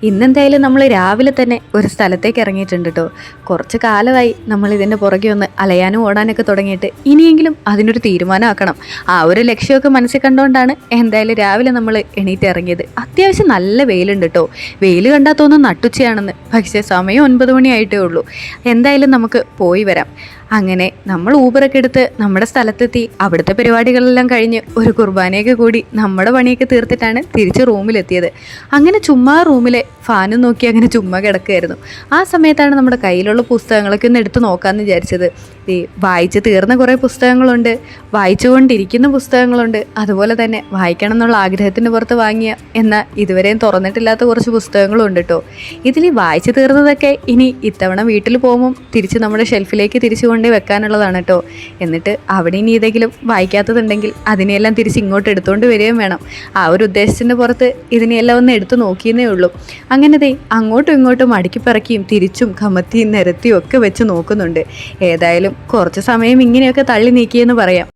ഇന്നെന്തായാലും നമ്മൾ രാവിലെ തന്നെ ഒരു സ്ഥലത്തേക്ക് ഇറങ്ങിയിട്ടുണ്ട് കേട്ടോ. കുറച്ച് കാലമായി നമ്മൾ ഇതിൻ്റെ പുറകെ ഒന്ന് അലയാനും ഓടാനൊക്കെ തുടങ്ങിയിട്ട് ഇനിയെങ്കിലും അതിനൊരു തീരുമാനമാക്കണം. ആ ഒരു ലക്ഷ്യമൊക്കെ മനസ്സിൽ കണ്ടുകൊണ്ടാണ് എന്തായാലും രാവിലെ നമ്മൾ എണീറ്റ് ഇറങ്ങിയത്. അത്യാവശ്യം നല്ല വെയിലുണ്ട് കേട്ടോ. വെയിൽ കണ്ടാൽ തോന്നുന്നു നട്ടുച്ചയാണെന്ന്. പക്ഷേ സമയം 9 മണിയായിട്ടേ ഉള്ളൂ. എന്തായാലും നമുക്ക് പോയി വരാം. അങ്ങനെ നമ്മൾ ഊബറൊക്കെ എടുത്ത് നമ്മുടെ സ്ഥലത്തെത്തി. അവിടുത്തെ പരിപാടികളെല്ലാം കഴിഞ്ഞ് ഒരു കുർബാനയൊക്കെ കൂടി നമ്മുടെ പണിയൊക്കെ തീർത്തിട്ടാണ് തിരിച്ച് റൂമിലെത്തിയത്. അങ്ങനെ ചുമ്മാ റൂമിലെ ഫാനും നോക്കി അങ്ങനെ ചുമ്മാ കിടക്കുകയായിരുന്നു. ആ സമയത്താണ് നമ്മുടെ കയ്യിലുള്ള പുസ്തകങ്ങളൊക്കെ ഒന്ന് എടുത്ത് നോക്കാമെന്ന് വിചാരിച്ചത്. വായിച്ച് തീർന്ന കുറേ പുസ്തകങ്ങളുണ്ട്, വായിച്ചുകൊണ്ടിരിക്കുന്ന പുസ്തകങ്ങളുണ്ട്, അതുപോലെ തന്നെ വായിക്കണം എന്നുള്ള ആഗ്രഹത്തിൻ്റെ പുറത്ത് വാങ്ങിയ എന്നാൽ ഇതുവരെയും തുറന്നിട്ടില്ലാത്ത കുറച്ച് പുസ്തകങ്ങളും ഉണ്ട് കേട്ടോ. ഇതിൽ വായിച്ചു തീർന്നതൊക്കെ ഇനി ഇത്തവണ വീട്ടിൽ പോകുമ്പം തിരിച്ച് നമ്മുടെ ഷെൽഫിലേക്ക് തിരിച്ചു കൊണ്ടേ വെക്കാനുള്ളതാണ് കേട്ടോ. എന്നിട്ട് അവിടെ ഇനി ഏതെങ്കിലും വായിക്കാത്തതുണ്ടെങ്കിൽ അതിനെയെല്ലാം തിരിച്ച് ഇങ്ങോട്ട് എടുത്തുകൊണ്ട് വരികയും വേണം. ആ ഒരു ഉദ്ദേശത്തിൻ്റെ പുറത്ത് ഇതിനെയെല്ലാം ഒന്ന് എടുത്ത് നോക്കിയെന്നേ ഉള്ളൂ. അങ്ങനെ അങ്ങോട്ടും ഇങ്ങോട്ടും അടുക്കിപ്പിറക്കിയും തിരിച്ചും കമത്തിയും നിരത്തിയും ഒക്കെ വെച്ച് നോക്കുന്നുണ്ട്. ഏതായാലും കുറച്ച് സമയം ഇങ്ങനെയൊക്കെ തള്ളി നീക്കിയെന്ന് പറയാം.